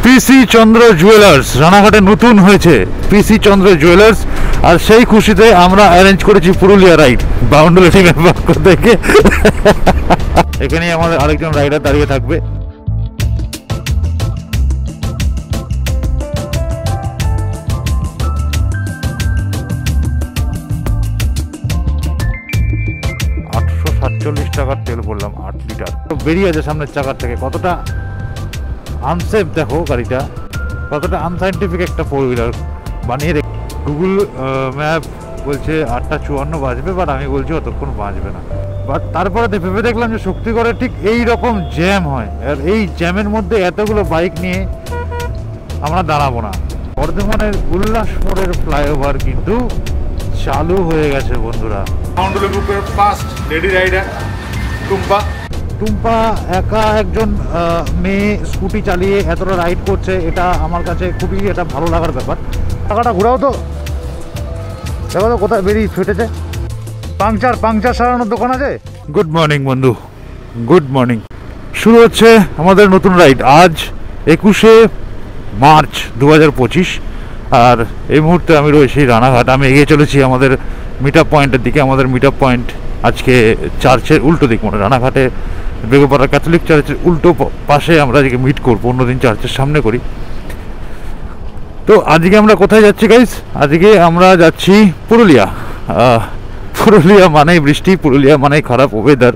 পিসি চন্দ্র jewellers রানাঘাটে নতুন হয়েছে পিসি চন্দ্র জুয়েলার্স, আর সেই খুশিতে আমরা অ্যারেঞ্জ করেছি পুরুলিয়া রাইড বাউন্ডুলে টিমের পক্ষ থেকে। এখানেই আমাদের আরেকজন রাইডার দাঁড়িয়ে থাকবে। টাকার তেল বললাম 8 লিটার বেরিয়ে আছে সামনের চাকার থেকে। কতটা আনসেফ দেখো গাড়িটা, কতটা আনসাইন্টিফিক একটা 4 হুইলার বানিয়ে রেখে। গুগল ম্যাপ বলছে 8:54 বাজবে, বাট আমি বলছি অতক্ষণ বাজবে না। বাট তারপরে ভেবে দেখলাম যে শক্তিগড়ে ঠিক এই রকম জ্যাম হয়, আর এই জ্যামের মধ্যে এতগুলো বাইক নিয়ে আমরা দাঁড়াবো না। বর্ধমানের উল্লাস মোড়ের ফ্লাইওভার কিন্তু চালু হয়ে গেছে বন্ধুরা। বাউন্ডুলে গ্রুপের ফার্স্ট লেডি রাইডার টুম্পা একা একজন মেয়ে স্কুটি চালিয়ে এতটা রাইড করছে, এটা আমার কাছে খুবই এটা ভালো লাগার ব্যাপার। টাকাটা ঘোরাও তো, দেখো তো কোথায় বেরিয়ে ফেটেছে। পাংচার সারানোর দোকান আছে। গুড মর্নিং বন্ধু, গুড মর্নিং। শুরু হচ্ছে আমাদের নতুন রাইড আজ 21শে মার্চ 2025। আর এই মুহূর্তে আমি রয়েছি রানাঘাট। আমি এগিয়ে চলেছি আমাদের মিট আপ পয়েন্টের দিকে। আমাদের মিট আপ পয়েন্ট আজকে চার্চের উল্টো দিক, মানে রানাঘাটে বেগপাড়া ক্যাথলিক চার্চের উল্টো পাশে আমরা আজকে মিট করবো। অন্যদিন চার্চের সামনে করি। তো আজকে আমরা কোথায় যাচ্ছি গাইস? আজকে আমরা যাচ্ছি পুরুলিয়া। পুরুলিয়া মানেই বৃষ্টি, পুরুলিয়া মানেই খারাপ ওয়েদার,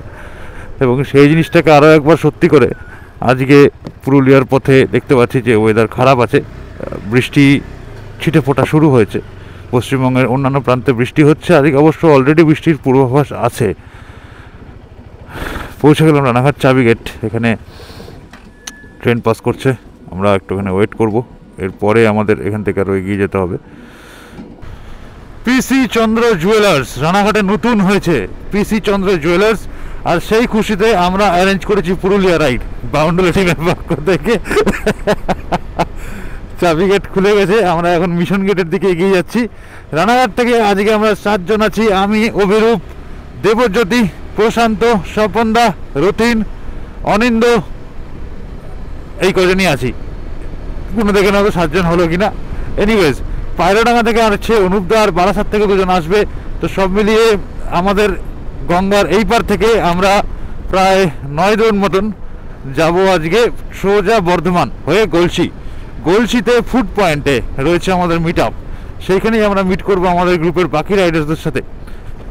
এবং সেই জিনিসটাকে আরও একবার সত্যি করে আজকে পুরুলিয়ার পথে দেখতে পাচ্ছি যে ওয়েদার খারাপ আছে। বৃষ্টি ছিটে ফোটা শুরু হয়েছে। পশ্চিমবঙ্গের অন্যান্য প্রান্তে বৃষ্টি হচ্ছে, আজকে অবশ্য অলরেডি বৃষ্টির পূর্বাভাস আছে। পৌঁছে গেলাম রানাঘাট চাবি গেট। এখানে ট্রেন পাস করছে, আমরা একটুখানি ওয়েট করব। এরপরে আমাদের এখান থেকে আরও এগিয়ে যেতে হবে। পিসি চন্দ্র জুয়েলার্স রানাঘাটে নতুন হয়েছে পিসি চন্দ্র জুয়েলার্স, আর সেই খুশিতে আমরা অ্যারেঞ্জ করেছি পুরুলিয়া রাইড বাউন্ডুলে টিমের পক্ষ থেকে। চাবি গেট খুলে গেছে, আমরা এখন মিশন গেটের দিকে এগিয়ে যাচ্ছি। রানাঘাট থেকে আজকে আমরা 7 জন আছি। আমি, অভিরূপ, দেবজ্যোতি, প্রশান্ত, স্বপনদা, রতিন, অনিন্দ, এই কজনই আছি। কোনো দেখে নেবো 7 জন হলো কিনা। এনিওয়েজ, পায়রাডাঙ্গা থেকে আসছে অনুপদা, আর বারাসাত থেকে 2 জন আসবে। তো সব মিলিয়ে আমাদের গঙ্গার এই পার থেকে আমরা প্রায় 9 জন মতন যাব আজকে সোজা বর্ধমান হয়ে গলসিতে ফুড পয়েন্টে রয়েছে আমাদের মিট আপ। সেইখানেই আমরা মিট করব আমাদের গ্রুপের বাকি রাইডার্সদের সাথে।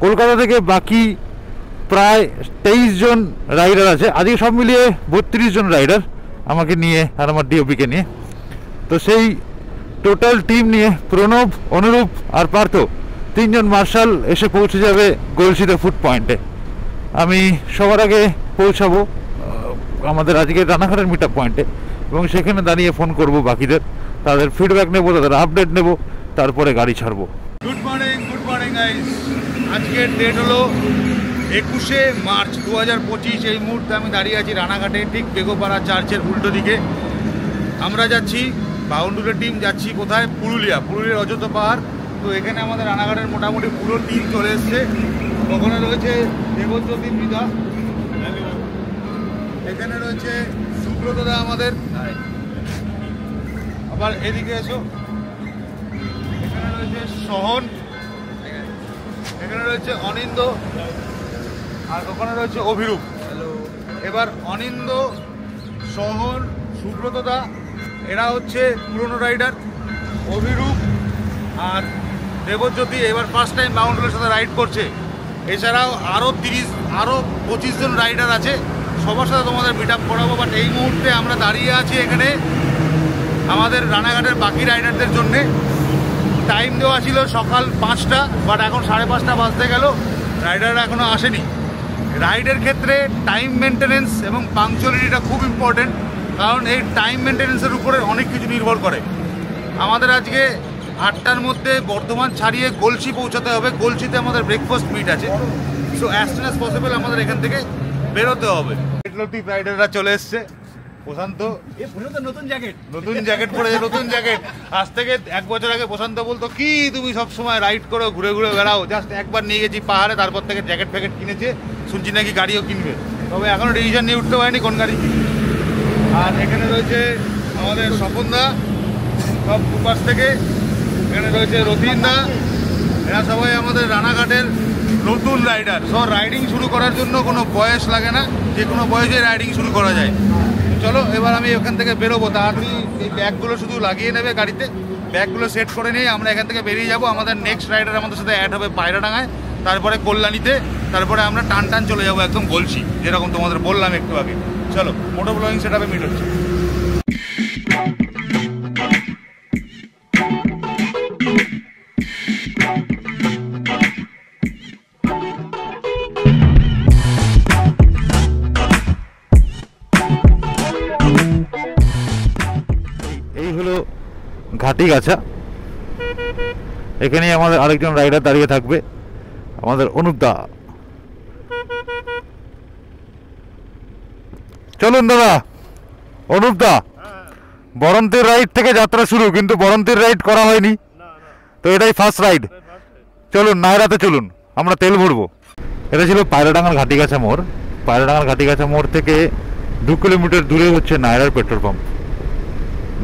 কলকাতা থেকে বাকি প্রায় 23 জন রাইডার আছে আজকে, সব মিলিয়ে 32 জন রাইডার আমাকে নিয়ে আর আমার ডিওপিকে নিয়ে। তো সেই টোটাল টিম নিয়ে প্রণব, অনুরূপ আর পার্থ 3 জন মার্শাল এসে পৌঁছে যাবে গলসিতে ফুড পয়েন্টে। আমি সবার আগে পৌঁছাবো আমাদের আজকে রানাঘাটের মিট আপ পয়েন্টে, এবং সেখানে দাঁড়িয়ে ফোন করব বাকিদের, তাদের ফিডব্যাক নেব, তাদের আপডেট নেব, তারপরে গাড়ি ছাড়বো। Good morning guys. আজকের ডেট হলো 21শে মার্চ 2025। এই মুহূর্তে আমি দাঁড়িয়ে আছি রানাঘাটে, ঠিক বেগপাড়া চার্চের উল্টো দিকে। আমরা যাচ্ছি, বাউন্ডুলের টিম যাচ্ছি কোথায়? পুরুলিয়ার অযোধ্যা পাহাড়। তো এখানে আমাদের রানাঘাটের মোটামুটি পুরো টিম চলে এসছে। ওখানে রয়েছে দেবজ্যোতি, মৃদা, এখানে রয়েছে সুব্রতদা আমাদের, আবার এদিকে এসো, এখানে রয়েছে সোহন, এখানে রয়েছে অনিন্দ, আর ওখানে রয়েছে অভিরূপ। এবার অনিন্দ, সোহন, সুব্রতদা এরা হচ্ছে পুরনো রাইডার। অভিরূপ আর দেবজ্যোতি এবার ফার্স্ট টাইম বাউন্ডুলের সাথে রাইড করছে। এছাড়াও আরও 25 জন রাইডার আছে, সবার সাথে তোমাদের মিট আপ করাবো। বাট এই মুহূর্তে আমরা দাঁড়িয়ে আছি এখানে আমাদের রানাঘাটের বাকি রাইডারদের জন্যে। টাইম দেওয়া ছিল সকাল 5টা, বাট এখন 5:30 বাজতে গেল, রাইডাররা এখনও আসেনি। রাইডের ক্ষেত্রে টাইম মেনটেনেন্স এবং পাংচুয়ালিটিটা খুব ইম্পর্টেন্ট, কারণ এই টাইম মেনটেনেন্সের উপরে অনেক কিছু নির্ভর করে। আমাদের আজকে 8টার মধ্যে বর্ধমান ছাড়িয়ে গলসি পৌঁছাতে হবে। গলসিতে আমাদের ব্রেকফাস্ট মিট আছে। So as soon as possible আমাদের এখান থেকে বেরোতে হবে। লতিফ রাইডাররা চলে এসছে। প্রশান্ত নতুন জ্যাকেট পরে, নতুন জ্যাকেট। আজ থেকে 1 বছর আগে প্রশান্ত বলতো কি তুমি সব সময় রাইড করো, ঘুরে ঘুরে বেড়াও। জাস্ট একবার নিয়ে গেছি পাহাড়ে, তারপর থেকে জ্যাকেট ফ্যাকেট কিনেছে, শুনছি নাকি গাড়িও কিনবে। তবে এখনো ডিসিশন নিয়ে উঠতে পারেনি কোন গাড়ি। আর এখানে রয়েছে আমাদের স্বপনদা, সব দুপাশ থেকে। এখানে রয়েছে রতিনদা, এরা সবাই আমাদের রানাঘাটের নতুন রাইডার। সব রাইডিং শুরু করার জন্য কোনো বয়স লাগে না, যে কোনো বয়সে রাইডিং শুরু করা যায়। চলো এবার আমি ওখান থেকে বেরোবো, তাড়াতাড়ি এই ব্যাগগুলো শুধু লাগিয়ে নেবে গাড়িতে, ব্যাগগুলো সেট করে নিয়ে আমরা এখান থেকে বেরিয়ে যাব। আমাদের নেক্সট রাইডার আমাদের সাথে অ্যাড হবে পায়রাডাঙ্গায়, তারপরে কল্যাণীতে, তারপরে আমরা টান টান চলে যাবো একদম গলসি, যেরকম তোমাদের বললাম একটু আগে। চলো মোটো ব্লগিং সেট আপে মিট হচ্ছে। এই হলো ঘাটিগাছা। এখানেই আমাদের আরেকজন রাইডার দাঁড়িয়ে থাকবে, আমাদের অনুপদা। চলুন দাদা। অনুপদা, বরন্তির রাইড থেকে যাত্রা শুরু, কিন্তু বরন্তির রাইড করা হয়নি, তো এটাই ফার্স্ট রাইড। চলুন নায়রাতে চলুন, আমরা তেল ভরবো। এটা ছিল পায়রাডাঙ্গার ঘাটিগাছা মোড়। পায়রাডাঙ্গার ঘাটিগাছা মোড় থেকে 2 কিলোমিটার দূরে হচ্ছে নায়রার পেট্রোল পাম্প।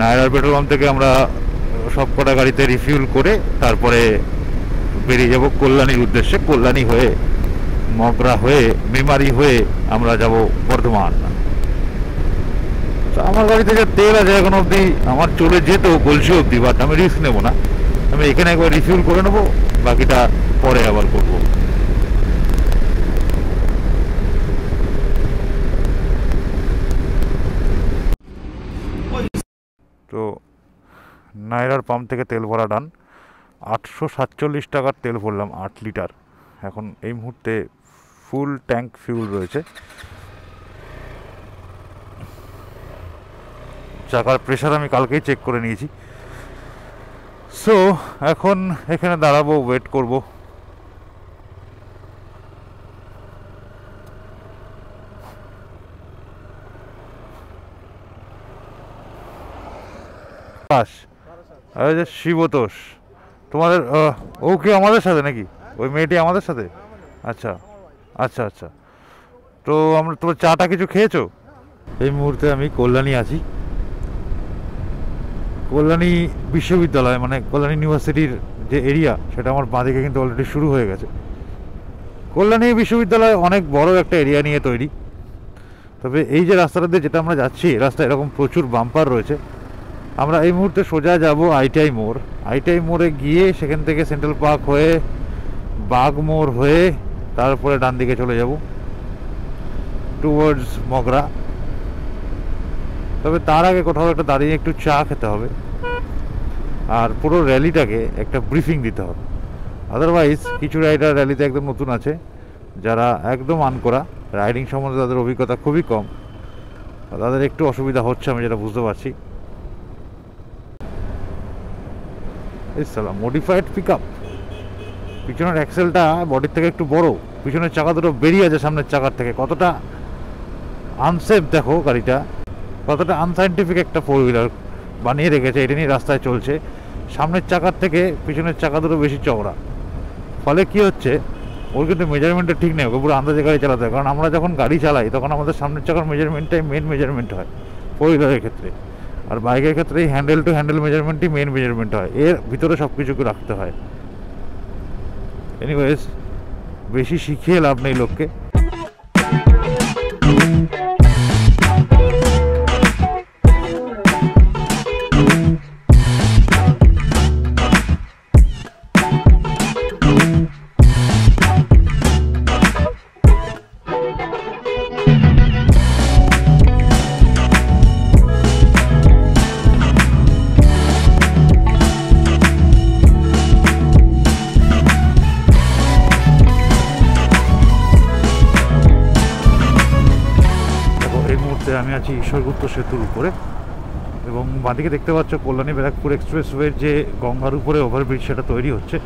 নায়রার পেট্রোল পাম্প থেকে আমরা সব কটা গাড়িতে রিফিউল করে তারপরে বেরিয়ে যাব কল্যাণীর উদ্দেশ্যে। কল্যাণী হয়ে, মগরা হয়ে, মেমারি হয়ে আমরা যাব বর্ধমান। তো আমার গাড়িতে যে তেল আছে এখন অবধি আমার চলে যেত গলসি অবধি, বাট আমি রিস্ক নেবো না, আমি এখানে একবার রিফিউল করে নেবো, বাকিটা পরে আবার করব। তো নায়রার পাম্প থেকে তেল ভরা ডান। 847 টাকার তেল ভরলাম 8 লিটার। এখন এই মুহূর্তে ফুল ট্যাঙ্ক ফিউল রয়েছে। চাকার প্রেশার আমি কালকেই চেক করে নিয়েছি। সো এখন এখানে দাঁড়াবো, ওয়েট করব। আরে যে শিবতোষ, তোমাদের ও কি আমাদের সাথে নাকি? ওই মেয়েটি আমাদের সাথে? আচ্ছা আচ্ছা আচ্ছা। তো আমরা, তোমার চাটা কিছু খেয়েছো? এই মুহূর্তে আমি কল্যাণী আছি। কল্যাণী বিশ্ববিদ্যালয় মানে কল্যাণী ইউনিভার্সিটির যে এরিয়া, সেটা আমার বাঁদিকে কিন্তু অলরেডি শুরু হয়ে গেছে। কল্যাণী বিশ্ববিদ্যালয় অনেক বড় একটা এরিয়া নিয়ে তৈরি। তবে এই যে রাস্তাটা দিয়ে যেটা আমরা যাচ্ছি, রাস্তায় এরকম প্রচুর বাম্পার রয়েছে। আমরা এই মুহূর্তে সোজা যাব আইটিআই মোড়। আইটিআই মোড়ে গিয়ে সেখান থেকে সেন্ট্রাল পার্ক হয়ে, বাগ মোড় হয়ে, তারপরে ডান দিকে চলে যাব টুয়ার্ডস মগরা। তবে তার আগে কোথাও একটা দাঁড়িয়ে একটু চা খেতে হবে, আর পুরো র্যালিটাকে একটা ব্রিফিং দিতে হবে। আদারওয়াইজ কিছু রাইডার র্যালিতে একদম নতুন আছে, যারা একদম আনকরা, রাইডিং সম্বন্ধে তাদের অভিজ্ঞতা খুবই কম, তাদের একটু অসুবিধা হচ্ছে, আমি যেটা বুঝতে পারছি। মডিফাইড পিক আপ, পিছনের অ্যাক্সেলটা বডির থেকে একটু বড়, পিছনের চাকা দুটো বেরিয়ে আছে সামনের চাকার থেকে। কতটা আনসেফ দেখো গাড়িটা, কতটা আনসাইন্টিফিক একটা 4 হুইলার বানিয়ে রেখেছে। এটা নিয়ে রাস্তায় চলছে, সামনের চাকার থেকে পিছনের চাকা দুটো বেশি চওড়া। ফলে কি হচ্ছে, ওর কিন্তু মেজারমেন্টটা ঠিক নেই, ওকে পুরো আন্দাজে গাড়ি চালাতে হয়। কারণ আমরা যখন গাড়ি চালাই তখন আমাদের সামনের চাকার মেজারমেন্টটাই মেন মেজারমেন্ট হয় 4 হুইলারের ক্ষেত্রে, আর বাইকের ক্ষেত্রে হ্যান্ডেল টু হ্যান্ডেল মেজারমেন্টই মেন মেজারমেন্ট হয়। এর ভিতরে সব কিছুকে রাখতে হয়। এনিওয়েজ, বেশি শিখিয়ে লাভ নেই লোককে। আমি আছি ঈশ্বরগুপ্ত সেতুর উপরে, এবং বাঁদিকে দেখতে পাচ্ছ কল্যাণী ব্যারাকপুর এক্সপ্রেসওয়ের যে গঙ্গার উপরে ওভারব্রিজ, সেটা তৈরি হচ্ছে।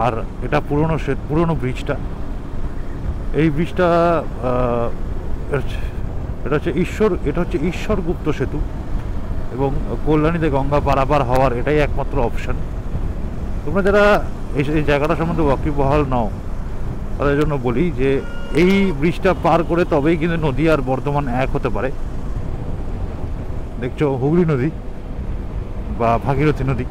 আর এটা পুরনো ব্রিজটা, এই ব্রিজটা এটা হচ্ছে ঈশ্বরগুপ্ত সেতু, এবং কল্যাণীতে গঙ্গা পারাপার হওয়ার এটাই একমাত্র অপশান। তোমরা যারা এই জায়গাটা সম্বন্ধে ওয়াকিবহাল নাও, তাদের জন্য বলি যে এই ব্রিজটা পার করে তবেই কিন্তু নদী আর বর্ধমান এক হতে পারে। দেখছো হুগলি নদী বা ভাগীরথী নদী।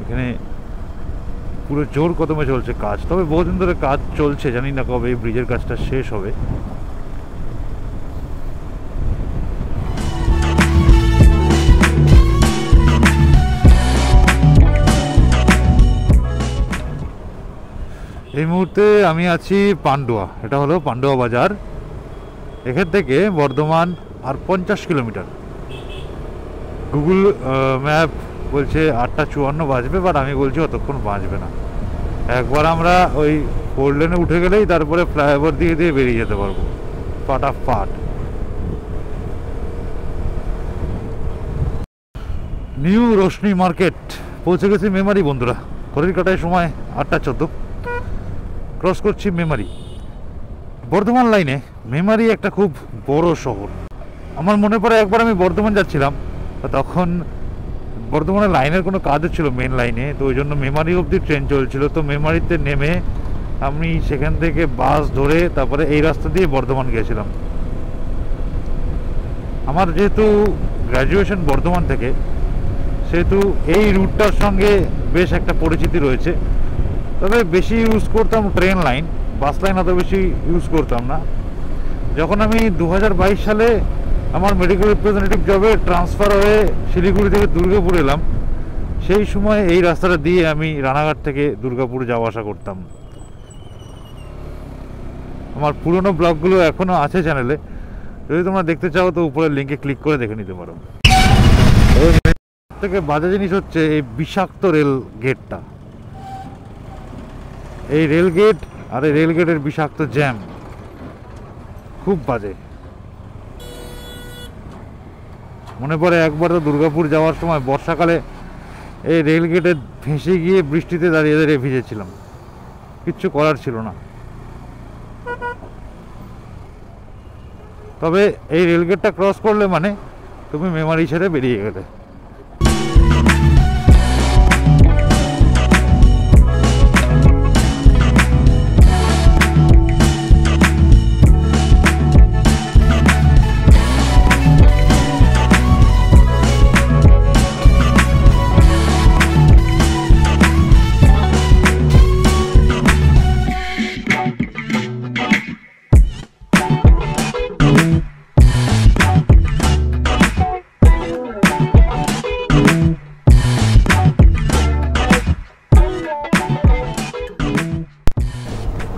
এখানে পুরো জোর কদমে চলছে কাজ, তবে বহুদিন ধরে কাজ চলছে, জানি না কবে এই ব্রিজের কাজটা শেষ হবে। এই মুহূর্তে আমি আছি পান্ডুয়া, এটা হলো পান্ডুয়া বাজার। এখান থেকে বর্ধমান আর 50 কিলোমিটার। গুগল ম্যাপ বলছে 8:54 বাজবে, বাট আমি বলছি অতক্ষণ বাজবে না। একবার আমরা ওই 4 লেনে উঠে গেলেই তারপরে ফ্লাইওভার দিয়ে দিয়ে বেরিয়ে যেতে পারবো ফাটাফাট। নিউ রোশনি মার্কেট পৌঁছে গেছি মেমারি বন্ধুরা। ঘড়ির কাটায় সময় 8:14, ক্রস করছি মেমারি। বর্ধমান লাইনে মেমারি একটা খুব বড় শহর। আমার মনে পড়ে একবার আমি বর্ধমান যাচ্ছিলাম, তখন বর্ধমানের লাইনের কোনো কাজ ছিল মেন লাইনে, তো ওই জন্য মেমারি অবধি ট্রেন চলছিল। তো মেমারিতে নেমে আমি সেখান থেকে বাস ধরে তারপরে এই রাস্তা দিয়ে বর্ধমান গিয়েছিলাম। আমার যেহেতু গ্র্যাজুয়েশন বর্ধমান থেকে, সেহেতু এই রুটটার সঙ্গে বেশ একটা পরিচিতি রয়েছে। তবে বেশি ইউজ করতাম ট্রেন লাইন, বাস লাইন অত বেশি ইউজ করতাম না। যখন আমি 2022 সালে আমার মেডিকেল রিপ্রেজেন্টেটিভ জবে ট্রান্সফার হয়ে শিলিগুড়ি থেকে দুর্গাপুর এলাম, সেই সময় এই রাস্তাটা দিয়ে আমি রানাঘাট থেকে দুর্গাপুর যাওয়া আসা করতাম। আমার পুরনো ব্লগগুলো এখনও আছে চ্যানেলে, যদি তোমরা দেখতে চাও তো উপরের লিঙ্কে ক্লিক করে দেখে নিতে পারো। থেকে বাজে জিনিস হচ্ছে এই বিষাক্ত রেল গেটটা, এই রেল গেট আর এই রেল গেটের বিষাক্ত জ্যাম খুব বাজে। মনে পড়ে একবার তো দুর্গাপুর যাওয়ার সময় বর্ষাকালে এই রেল গেটে ভেসে গিয়ে বৃষ্টিতে দাঁড়িয়ে দাঁড়িয়ে ভিজেছিলাম, কিচ্ছু করার ছিল না। তবে এই রেল গেটটা ক্রস করলে মানে তুমি মেমারি ছেড়ে বেরিয়ে গেলে।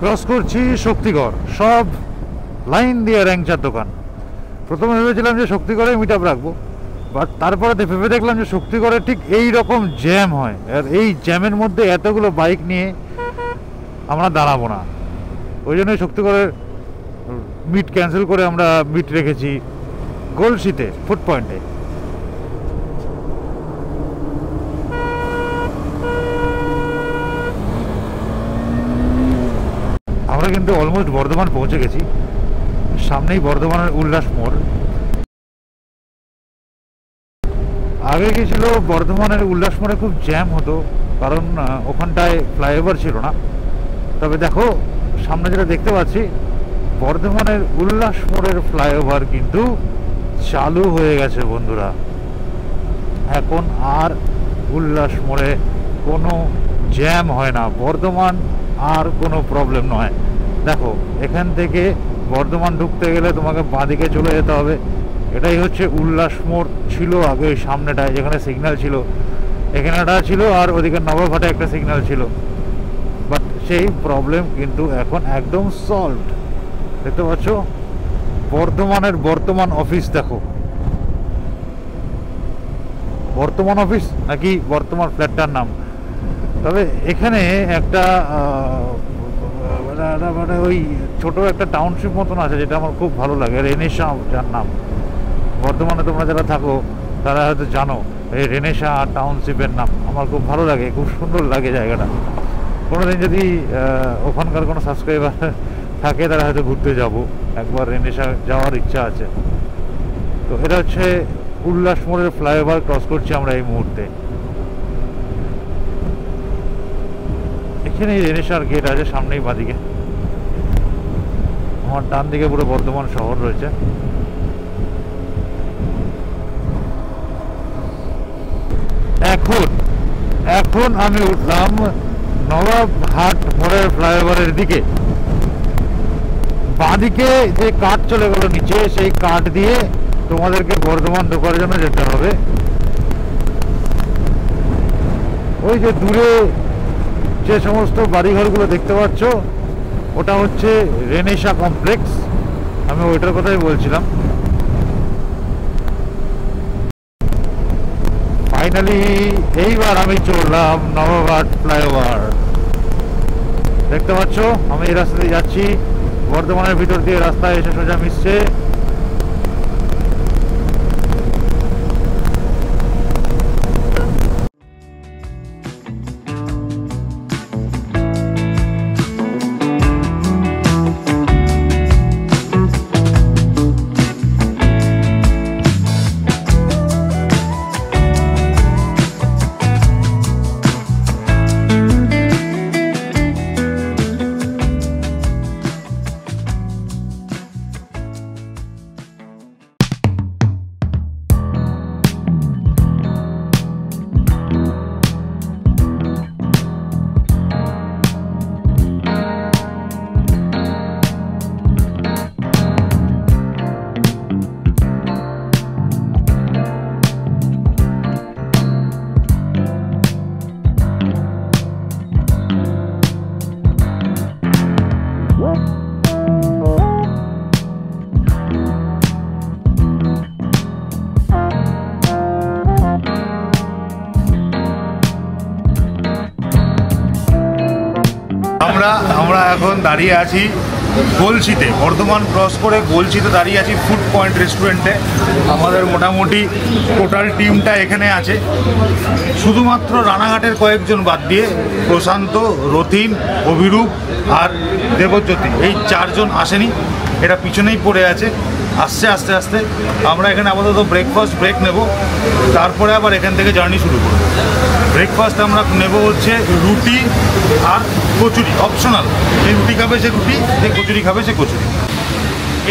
ক্রস করছি শক্তিগড়, সব লাইন দিয়ে র্যাংচার দোকান। প্রথমে ভেবেছিলাম যে শক্তিগড়ে মিট আপ রাখবো, বাট তারপরে ভেবে দেখলাম যে শক্তিগড়ে ঠিক এই রকম জ্যাম হয়, আর এই জ্যামের মধ্যে এতগুলো বাইক নিয়ে আমরা দাঁড়াবো না। ওই জন্যই শক্তিগড়ের মিট ক্যান্সেল করে আমরা মিট রেখেছি গলসিতে, ফুড পয়েন্টে। আমরা কিন্তু অলমোস্ট বর্ধমান পৌঁছে গেছি, সামনেই বর্ধমানের উল্লাস মোড়। আগে কি ছিল, বর্ধমানের উল্লাস মোড়ে খুব জ্যাম হতো, কারণ ওখানটায় ফ্লাইওভার ছিল না। তবে দেখো সামনে যেটা দেখতে পাচ্ছি, বর্ধমানের উল্লাস মোড়ের ফ্লাইওভার কিন্তু চালু হয়ে গেছে বন্ধুরা। এখন আর উল্লাস মোড়ে কোনো জ্যাম হয় না, বর্ধমান আর কোনো প্রবলেম নয়। দেখো এখান থেকে বর্ধমান ঢুকতে গেলে তোমাকে বাঁদিকে চলে যেতে হবে। এটাই হচ্ছে উল্লাস মোড়। ছিল আগে ওই সামনেটায় যেখানে সিগন্যাল ছিল, এখানে একটা ছিল, আর ওদিকে নবাবহাটে একটা সিগন্যাল ছিল। বাট সেই প্রবলেম কিন্তু এখন একদম সলভড। দেখতে পাচ্ছ বর্ধমানের বর্তমান অফিস, দেখো বর্তমান অফিস নাকি বর্তমান ফ্ল্যাটটার নাম। তবে এখানে একটা মানে ওই ছোট একটা টাউনশিপ মতন আছে, যেটা আমার খুব ভালো লাগে, রেনেসা যার নাম। বর্ধমানে তোমরা যারা থাকো তারা হয়তো জানো এই রেনেসা টাউনশিপের নাম। আমার খুব ভালো লাগে, খুব সুন্দর লাগে জায়গাটা। কোনোদিন যদি ওখানকার কোনো সাবস্ক্রাইবার থাকে তারা হয়তো ঘুরতে যাব, একবার রেনেসা যাওয়ার ইচ্ছা আছে। তো এটা হচ্ছে উল্লাস মোড়ের ফ্লাইওভার ক্রস করছি আমরা এই মুহূর্তে। এখানে রেনেসার গেট আছে সামনেই বাঁদিকে। আমার ডান দিকে পুরো বর্ধমান শহর রয়েছে। এখন আমি উঠলাম নবাবহাট মোড়ের ফ্লাইওভারের দিকে। বাঁদিকে যে কাঠ চলে গেল নিচে, সেই কাঠ দিয়ে তোমাদেরকে বর্ধমান ঢোকার জন্য যেতে হবে। ওই যে দূরে যে সমস্ত বাড়িঘরগুলো দেখতে পাচ্ছ, ওটা হচ্ছে রেনেসা কমপ্লেক্স। আমি ওইটার কথাই বলছিলাম। ফাইনালি এইবার আমি চললাম নবাবহাট ফ্লাইওভার। দেখতে পাচ্ছ আমি এই রাস্তা দিয়ে যাচ্ছি, বর্ধমানের ভিতর দিয়ে রাস্তায় এসে সোজা মিশছে। আমরা এখন দাঁড়িয়ে আছি গলসিতে, বর্ধমান ক্রস করে গলসিতে দাঁড়িয়ে আছি ফুড পয়েন্ট রেস্টুরেন্টে। আমাদের মোটামুটি টোটাল টিমটা এখানে আছে, শুধুমাত্র রানাঘাটের কয়েকজন বাদ দিয়ে প্রশান্ত, রথিন, অভিরূপ আর দেবজ্যোতি, এই চারজন আসেনি। এটা পিছনেই পড়ে আছে, আসছে আস্তে আস্তে। আমরা এখানে আপাতত ব্রেকফাস্ট ব্রেক নেব, তারপরে আবার এখান থেকে জার্নি শুরু করব। ব্রেকফাস্ট আমরা নেব হচ্ছে রুটি আর কচুরি, অপশনাল। যে রুটি খাবে সে রুটি, যে কচুরি খাবে সে কচুরি।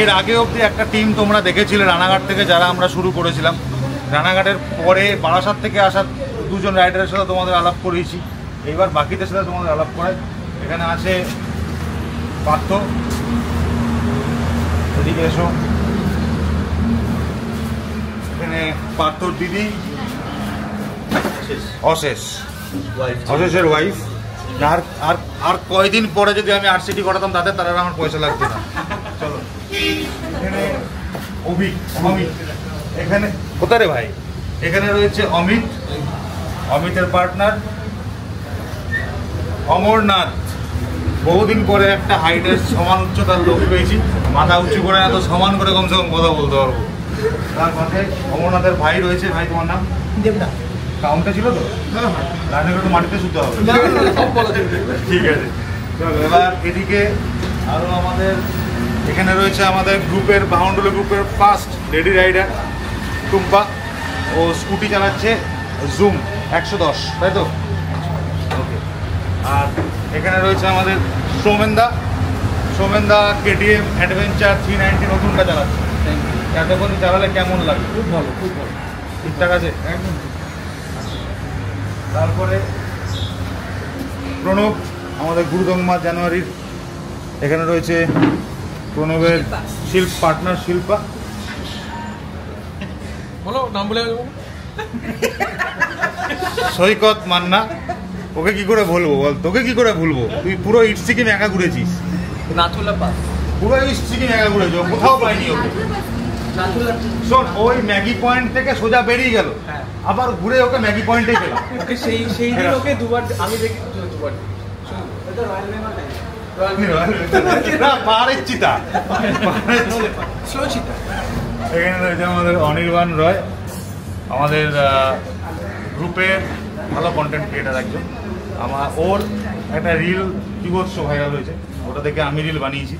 এর আগে অবধি একটা টিম তোমরা দেখেছিলে রানাঘাট থেকে, যারা আমরা শুরু করেছিলাম। রানাঘাটের পরে বারাসাত থেকে আসা দুজন রাইডারের সাথে তোমাদের আলাপ করিয়েছি, এইবার বাকিদের সাথে তোমাদের আলাপ করাই। এখানে আছে পার্থ, এদিকে এসো। এখানে পার্থর দিদি অশেষের ওয়াইফ। আর আর আর কয়দিন পরে যদি আমি আরসিটি করাতাম তাদের, তারা আমার পয়সা লাগতো না। চলো, এখানে অমিত, এখানে কোথায় রে ভাই? এখানে রয়েছে অমিতের পার্টনার অমরনাথ। বহুদিন পরে একটা হাইটের সমান উচ্চতার লোক পেয়েছি, মাথা উঁচু করে এত সমান করে কমসে কম কথা বলতে পারবো। তার পাশে অমরনাথের ভাই রয়েছে। ভাই তোমার নাম? দেবদা। কাউন্টে ছিল তো? রান্না করে মাটিতে শুতে হবে। ঠিক আছে, চলো এবার এদিকে আরও আমাদের এখানে রয়েছে আমাদের গ্রুপের, বাউন্ডুলে গ্রুপের ফার্স্ট লেডি রাইডার টুম্পা। ও স্কুটি চালাচ্ছে জুম 110, তাই তো? ওকে। আর এখানে রয়েছে আমাদের সোমেনদা কেটিএম অ্যাডভেঞ্চার 390 নতুনটা চালাচ্ছে। এতক্ষণ চালালে কেমন লাগে? খুব ভালো, খুব ভালো, ঠিকঠাক আছে একদম। তারপরে প্রণব, আমাদের গুরুদংমা জানুয়ারির। এখানে রয়েছে প্রণবের পার্টনার শিল্পা। বলো নাম বলে। সৈকত মান্না। ওকে কি করে বলবো বল, তোকে কি করে ভুলবো? তুই পুরো ইট সিকিম একা ঘুরেছিস। পুরো ইট সিকিম একা ঘুরেছো, কোথাও পাইনি ওকে। শোন, ওই ম্যাগি পয়েন্ট থেকে সোজা বেরিয়ে গেল, আবার ঘুরে ওকে ম্যাগি পয়েন্টে গেল। সেই দিন ওকে দুবার আমি দেখি, দুবার পাহাড়ের চিতা। এখানে রয়েছে আমাদের অনির্বাণ রয়, আমাদের গ্রুপের ভালো কন্টেন্ট ক্রিয়েটার একজন। ওর একটা রিল বিভৎস ভাইরাল হয়েছে, ওটা দেখে আমি রিল বানিয়েছি,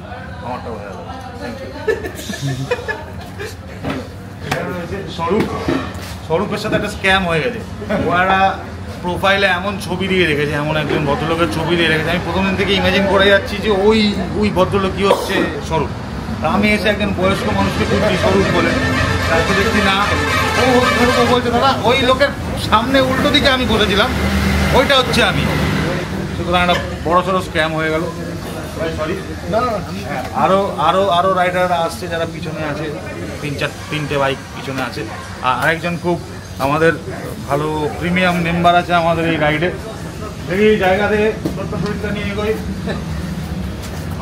আমারটা ভাইরাল হয়েছে। এখানে রয়েছে স্বরূপের সাথে একটা স্ক্যাম হয়ে গেছে। ওরা প্রোফাইলে এমন ছবি দিয়ে রেখেছে, এমন একজন ভদ্রলোকের ছবি দিয়ে রেখেছে, আমি প্রথম দিন থেকে ইমাজিন করে যাচ্ছি যে ওই ভদ্রলোক কি হচ্ছে স্বরূপ। তা আমি এসে একজন বয়স্ক মানুষকে খুঁজছি স্বরূপ বলে, তাকে দেখছি না, ও বলছে দাদা ওই লোকের সামনে উল্টো দিকে আমি বসেছিলাম, ওইটা হচ্ছে আমি। সুতরাং একটা বড় সড়ো স্ক্যাম হয়ে গেল। সরি, আরও আরও আরও রাইডাররা আসছে যারা পিছনে আছে, তিনটে বাইক পিছনে আছে। আর আরেকজন খুব আমাদের ভালো প্রিমিয়াম মেম্বার আছে আমাদের এই রাইডে। এই জায়গাতে ছোট্ট শরীরটা নিয়ে এগোই,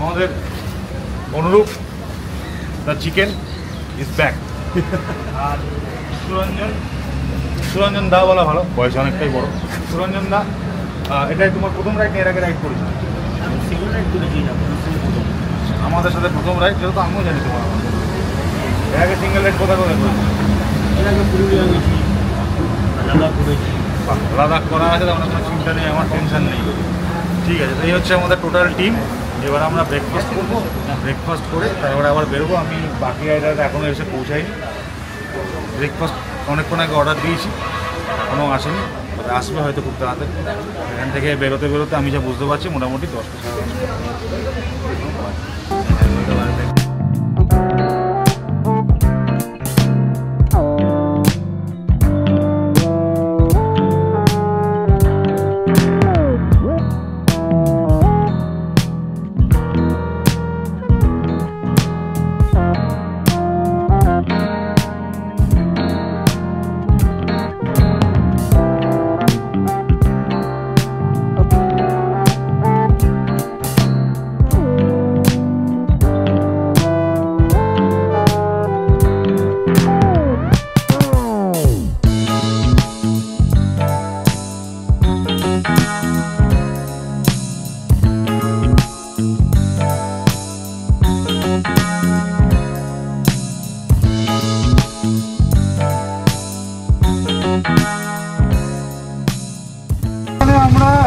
আমাদের অনুরূপ দ্য চিকেন ইজ ব্যাক। আর সুরঞ্জন দা বলা ভালো, বয়স অনেকটাই বড়। সুরঞ্জন দা, এটাই তোমার প্রথম রাইড? এর আগে রাইড করেছো? সিঙ্গল রাইড করেছি না, আমাদের সাথে প্রথম রাইড, যেহেতু আমিও জানি তোমার। এর আগে সিঙ্গেল রাইড কোথায় কোথায় করেছি? এর আগে পুরুলিয়া গেছি, লাদাখ করেছি। লাদাখ করা আছে, আমার কোনো চিন্তা নেই, আমার টেনশন নেই। ঠিক আছে, তো এই হচ্ছে আমাদের টোটাল টিম। এবার আমরা ব্রেকফাস্ট করবো, ব্রেকফাস্ট করে তারপরে আবার বেরোবো। আমি বাকি রাইডাররা এখনও এসে পৌঁছাইনি। ব্রেকফাস্ট অনেকক্ষণ আগে অর্ডার দিয়েছি, এখনও আসেনি, তবে আসবে হয়তো খুব তাড়াতাড়ি। এখান থেকে বেরোতে বেরোতে আমি যা বুঝতে পারছি মোটামুটি 10টা।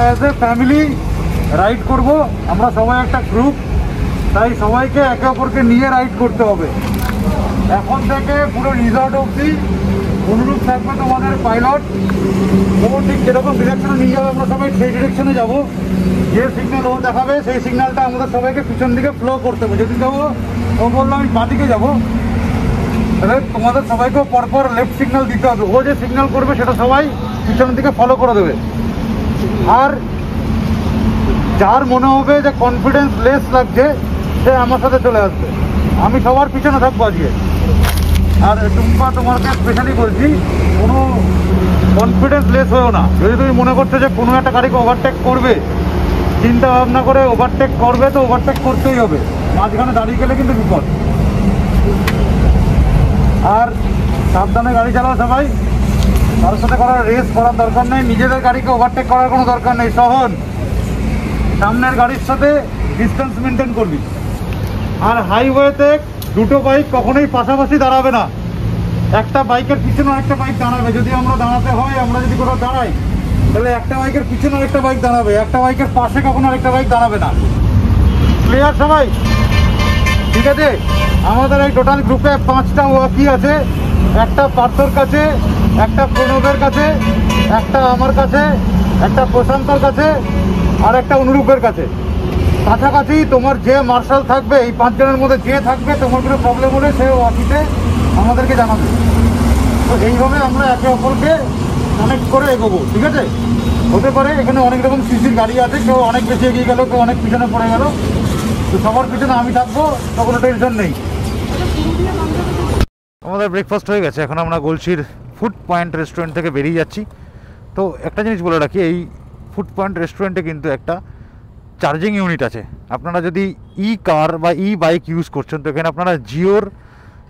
অ্যাজ এ ফ্যামিলি রাইড করব, আমরা সবাই একটা গ্রুপ, তাই সবাইকে একে অপরকে নিয়ে রাইড করতে হবে। এখন থেকে পুরো রিসর্ট অবধি অনুরূপ থাকবে তোমাদের পাইলট। ও ঠিক যেরকম ডিরেকশনে নিয়ে যাবে আমরা সবাই সেই ডিরেকশনে যাব। যে সিগন্যাল ও দেখাবে সেই সিগন্যালটা আমাদের সবাইকে পিছন দিকে ফ্লো করতে হবে। যদি যাবো ও বললো আমি বাঁদিকে যাবো, তাহলে তোমাদের সবাইকেও পরপর লেফট সিগন্যাল দিতে হবে। ও যে সিগন্যাল করবে সেটা সবাই পিছনের দিকে ফলো করে দেবে। আর যার মনে হবে যে কনফিডেন্স লেস লাগছে সে আমার সাথে চলে আসবে, আমি সবার পিছনে থাকবো আজকে। আর টুম্পা তোমাকে স্পেশালি বলছি, কোনো কনফিডেন্স লেস হয়েও না। যদি তুমি মনে করছো যে কোনো একটা গাড়িকে ওভারটেক করবে, চিন্তা ভাবনা করে ওভারটেক করবে, তো ওভারটেক করতেই হবে, মাঝখানে দাঁড়িয়ে গেলে কিন্তু বিপদ। আর সাবধানে গাড়ি চালাও সবাই, কারোর সাথে করার রেস করার দরকার নেই, নিজেদের গাড়িকে ওভারটেক করার কোনো দরকার নেই। সহন, সামনের গাড়ির সাথে ডিস্টেন্স মেনটেন করবি। আর হাইওয়েতে দুটো বাইক কখনোই পাশাপাশি দাঁড়াবে না, একটা বাইকের পিছনে আরেকটা বাইক দাঁড়াবে। যদি আমরা দাঁড়াতে হয়, আমরা যদি কোথাও দাঁড়াই, তাহলে একটা বাইকের পিছনে আরেকটা বাইক দাঁড়াবে, একটা বাইকের পাশে কখনো আরেকটা বাইক দাঁড়াবে না। ক্লিয়ার সবাই? ঠিক আছে, আমাদের এই টোটাল গ্রুপে 5টা ওয়াকি আছে, একটা পার্থর কাছে, একটা প্রণবের কাছে, একটা আমার কাছে, একটা প্রশান্তর কাছে, আর একটা অনুরূপের কাছে। কাছাকাছি তোমার যে মার্শাল থাকবে, এই 5 জনের মধ্যে যে থাকবে, তোমার কোনো প্রবলেম হলে সে ওয়াকিতে আমাদেরকে জানাবে। তো এইভাবে আমরা একে অপরকে কানেক্ট করে এগোবো। ঠিক আছে, হতে পারে এখানে অনেক রকম সিসির গাড়ি আছে, কেউ অনেক বেশি এগিয়ে গেল, কেউ অনেক পিছনে পড়ে গেল, তো সবার পিছনে আমি থাকবো, তো কোনো টেনশন নেই। আমাদের ব্রেকফাস্ট হয়ে গেছে, এখন আমরা গলসির ফুড পয়েন্ট রেস্টুরেন্ট থেকে বেরিয়ে যাচ্ছি। তো একটা জিনিস বলে রাখি, এই ফুড পয়েন্ট রেস্টুরেন্টে কিন্তু একটা চার্জিং ইউনিট আছে। আপনারা যদি ই কার বা ই বাইক ইউজ করছেন, তো এখানে আপনারা জিওর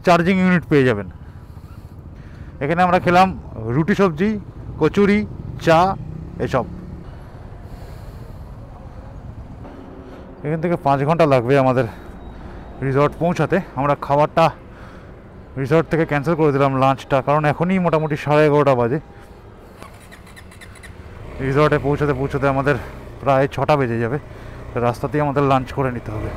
চার্জিং ইউনিট পেয়ে যাবেন। এখানে আমরা খেলাম রুটি সবজি, কচুরি, চা, এসব। এখান থেকে 5 ঘন্টা লাগবে আমাদের রিসর্ট পৌঁছাতে। আমরা খাবারটা রিসর্ট থেকে ক্যান্সেল করে দিলাম, লাঞ্চটা, কারণ এখনই মোটামুটি 11:30 বাজে। রিসর্টে পৌঁছাতে পৌঁছাতে আমাদের প্রায় 6টা বেজে যাবে, তো রাস্তাতেই আমাদের লাঞ্চ করে নিতে হবে।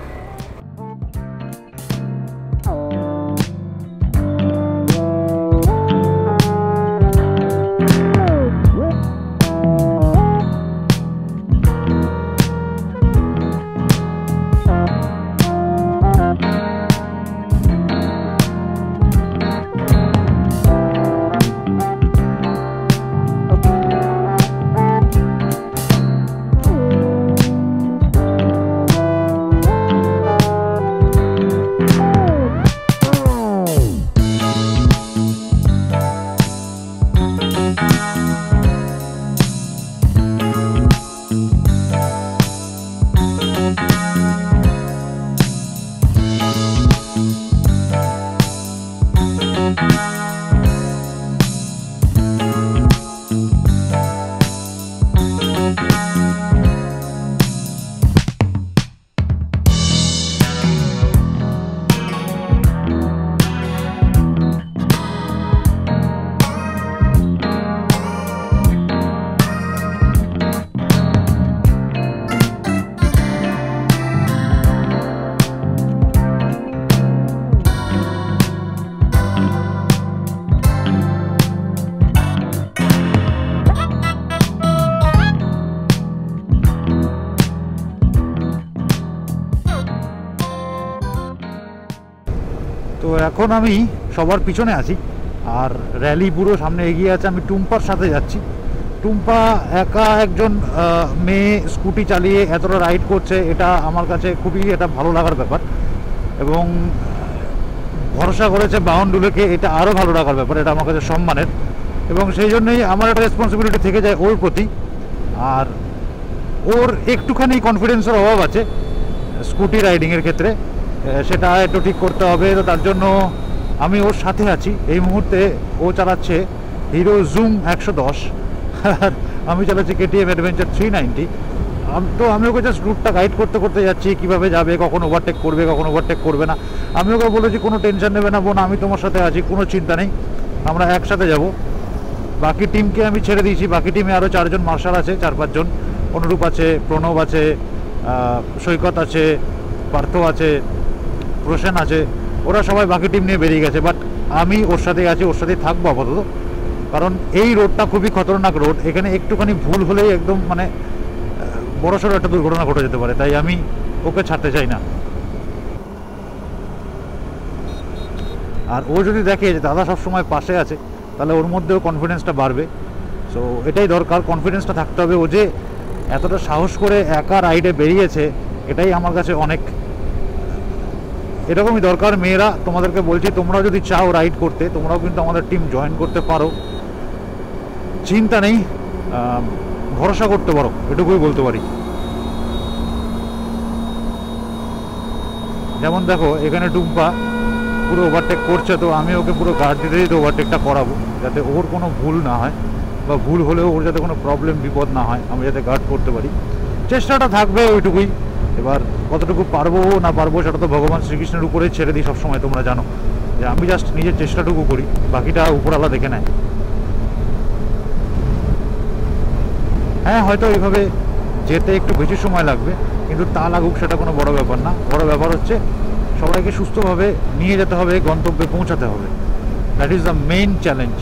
এখন আমি সবার পিছনে আছি, আর র্যালি পুরো সামনে এগিয়ে আছে। আমি টুম্পার সাথে যাচ্ছি। টুম্পা একা একজন মেয়ে স্কুটি চালিয়ে এতটা রাইড করছে, এটা আমার কাছে খুবই একটা ভালো লাগার ব্যাপার, এবং ভরসা করেছে বাউন্ডুলেকে, এটা আরও ভালো লাগার ব্যাপার, এটা আমার কাছে সম্মানের। এবং সেই জন্যই আমার একটা রেসপন্সিবিলিটি থেকে যায় ওর প্রতি। আর ওর একটুখানি কনফিডেন্সের অভাব আছে স্কুটি রাইডিংয়ের ক্ষেত্রে, সেটা একটু ঠিক করতে হবে। তো তার জন্য আমি ওর সাথে আছি এই মুহূর্তে। ও চালাচ্ছে হিরো জুম 110 আর আমি চালাচ্ছি KTM অ্যাডভেঞ্চার 390। তো আমি ওকে জাস্ট রুটটা গাইড করতে করতে যাচ্ছি, কীভাবে যাবে, কখন ওভারটেক করবে, কখন ওভারটেক করবে না। আমি ওকে বলেছি কোনো টেনশন নেবে না বোন, আমি তোমার সাথে আছি, কোনো চিন্তা নেই, আমরা একসাথে যাব। বাকি টিমকে আমি ছেড়ে দিয়েছি। বাকি টিমে আরও 4 জন মার্শাল আছে, 4-5 জন। অনুরূপ আছে, প্রণব আছে, সৈকত আছে, পার্থ আছে, প্রসেন আছে। ওরা সবাই বাকি টিম নিয়ে বেরিয়ে গেছে, বাট আমি ওর সাথেই আছি, ওর সাথেই থাকবো আপাতত। কারণ এই রোডটা খুবই খতরনাক রোড, এখানে একটুখানি ভুল হলেই একদম মানে বড়সড় একটা দুর্ঘটনা ঘটে যেতে পারে, তাই আমি ওকে ছাড়তে চাই না। আর ও যদি দেখে যে দাদা সবসময় পাশে আছে, তাহলে ওর মধ্যেও কনফিডেন্সটা বাড়বে। সো এটাই দরকার, কনফিডেন্সটা থাকতে হবে। ও যে এতটা সাহস করে একা রাইডে বেরিয়েছে, এটাই আমার কাছে অনেক। এরকমই দরকার। মেয়েরা, তোমাদেরকে বলছি, তোমরাও যদি চাও রাইড করতে, তোমরাও কিন্তু আমাদের টিম জয়েন করতে পারো, চিন্তা নেই, ভরসা করতে পারো, এটুকুই বলতে পারি। যেমন দেখো এখানে টুম্পা পুরো ওভারটেক করছে, তো আমি ওকে পুরো গার্ড দিতে দিতে ওভারটেকটা করাবো, যাতে ওর কোনো ভুল না হয়, বা ভুল হলেও ওর যাতে কোনো প্রবলেম বিপদ না হয়, আমি যাতে গার্ড করতে পারি। চেষ্টাটা থাকবে ওইটুকুই। এবার কতটুকু পারবো না পারবো সেটা তো ভগবান শ্রীকৃষ্ণের উপরেই ছেড়ে দিই সবসময়। তোমরা জানো যে আমি জাস্ট নিজের চেষ্টাটুকু করি, বাকিটা উপরওয়ালা দেখে নেয়। হ্যাঁ, হয়তো এইভাবে যেতে একটু বেশি সময় লাগবে, কিন্তু তা লাগুক সেটা কোনো বড় ব্যাপার না। বড় ব্যাপার হচ্ছে সবাইকে সুস্থভাবে নিয়ে যেতে হবে, গন্তব্যে পৌঁছাতে হবে। That is the main challenge.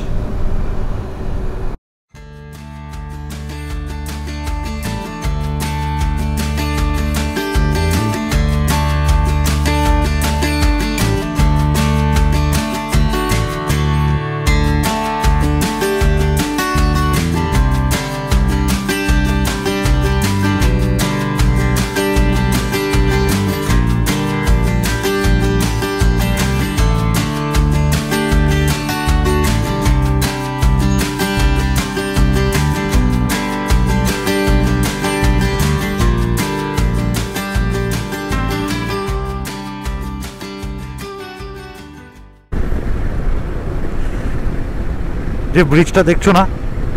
যে ব্রিজটা দেখছো না,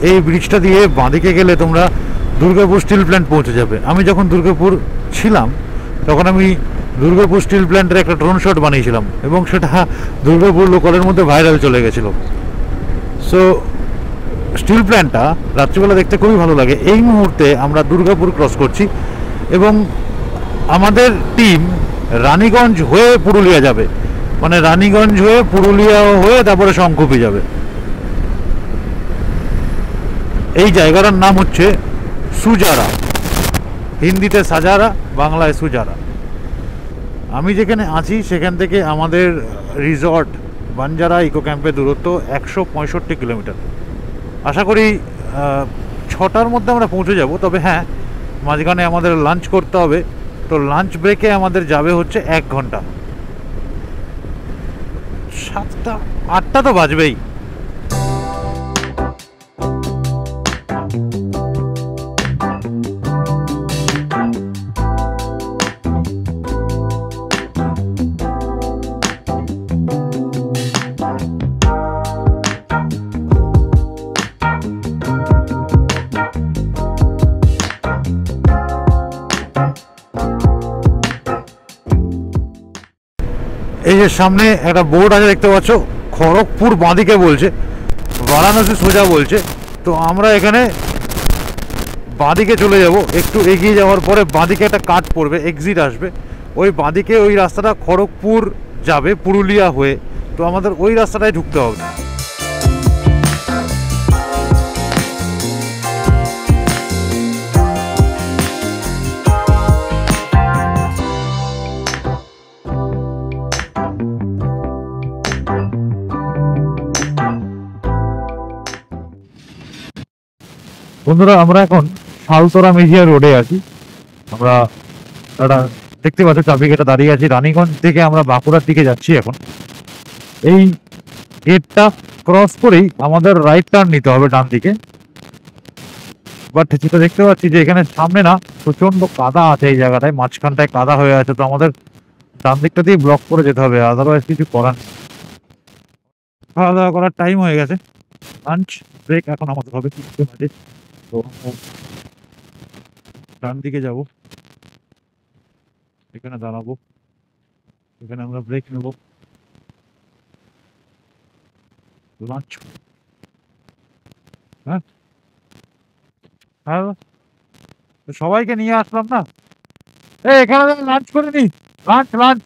এই ব্রিজটা দিয়ে বাঁদিকে গেলে তোমরা দুর্গাপুর স্টিল প্ল্যান্ট পৌঁছে যাবে। আমি যখন দুর্গাপুর ছিলাম তখন আমি দুর্গাপুর স্টিল প্ল্যান্টের একটা ড্রোন শট বানিয়েছিলাম, এবং সেটা দুর্গাপুর লোকালের মধ্যে ভাইরাল চলে গেছিল। সো স্টিল প্ল্যান্টটা রাত্রিবেলা দেখতে খুবই ভালো লাগে। এই মুহূর্তে আমরা দুর্গাপুর ক্রস করছি, এবং আমাদের টিম রানীগঞ্জ হয়ে পুরুলিয়া যাবে, মানে রানীগঞ্জ হয়ে পুরুলিয়া হয়ে তারপরে শঙ্কুপি যাবে। এই জায়গাটার নাম হচ্ছে সুজারা, হিন্দিতে সাজারা, বাংলায় সুজারা। আমি যেখানে আছি সেখান থেকে আমাদের রিসর্ট বাঞ্জারা ইকো ক্যাম্পের দূরত্ব 165 কিলোমিটার। আশা করি 6টার মধ্যে আমরা পৌঁছে যাব। তবে হ্যাঁ, মাঝখানে আমাদের লাঞ্চ করতে হবে, তো লাঞ্চ ব্রেকে আমাদের যাবে হচ্ছে 1 ঘন্টা। 7টা 8টা তো বাজবেই। এই যে সামনে একটা বোর্ড আছে দেখতে পাচ্ছ, খড়গপুর বাঁদিকে বলছে, বারাণসী সোজা বলছে। তো আমরা এখানে বাঁদিকে চলে যাব। একটু এগিয়ে যাওয়ার পরে বাঁদিকে একটা কাট পড়বে, এক্সিট আসবে, ওই বাঁদিকে ওই রাস্তাটা খড়গপুর যাবে পুরুলিয়া হয়ে। তো আমাদের ওই রাস্তাটায় ঢুকতে হবে। বন্ধুরা আমরা এখন শালতরা মেজিয়া রোডে আছি। আমরা একটা দেখতে পাচ্ছি ট্রাফিক এটা দাঁড়িয়ে আছি। রানীগঞ্জ থেকে আমরা বাঁকুড়ার দিকে যাচ্ছি এখন। এই গেটটা ক্রস করেই আমাদের রাইট টার্ন নিতে হবে ডান দিকে। বাট যেটা দেখতে পাচ্ছি যে এখানে সামনে না প্রচন্ড কাদা আছে, এই জায়গাটায় মাঝখানটায় কাদা হয়ে আছে, তো আমাদের ডান দিকটা দিয়ে ব্লক করে যেতে হবে, আদারওয়াইজ কিছু করার নেই। খাওয়া দাওয়া করার টাইম হয়ে গেছে, লাঞ্চ ব্রেক এখন আমাদের হবে 3টে বাজে। তো ডান দিকে যাব, এখানে দাঁড়াবো, এখানে আমরা ব্রেক নেব, লাঞ্চ। হ্যাঁ হ্যাঁ তো সবাইকে নিয়ে আসলাম না, এখানে লাঞ্চ করে নি, লাঞ্চ লাঞ্চ।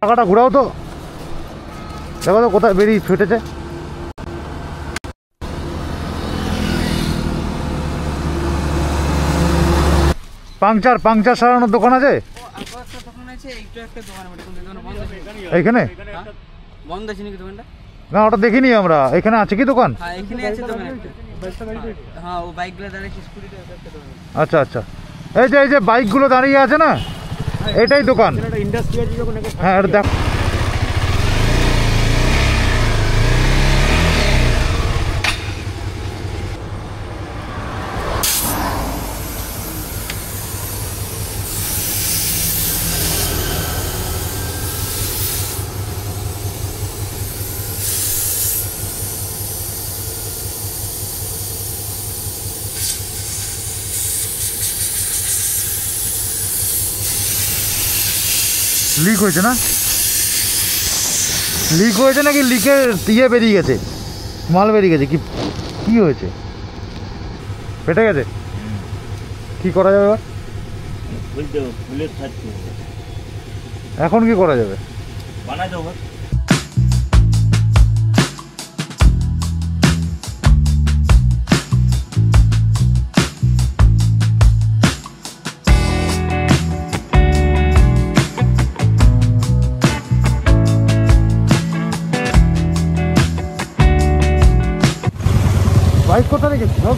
টাকাটা ঘোরাও তো, দেখো তো কোথায় বেরিয়ে ফেটেছে। পাংচার পাংচার সারানোর দোকান আছে এইখানে? না ওটা দেখিনি আমরা, এখানে আছে কি দোকান? আচ্ছা আচ্ছা, এই যে বাইকগুলো দাঁড়িয়ে আছে না, এটাই দোকান। হ্যাঁ এটা দেখ, লিক হয়েছে না? লিক হয়েছে নাকি লিকের ইয়ে বেরিয়ে গেছে, মাল বেরিয়ে গেছে, কি কি হয়েছে? ফেটে গেছে? কি করা যাবে এবার? এখন কি করা যাবে? বানাই দেবো। বাইক কোথা রেখেছি সব?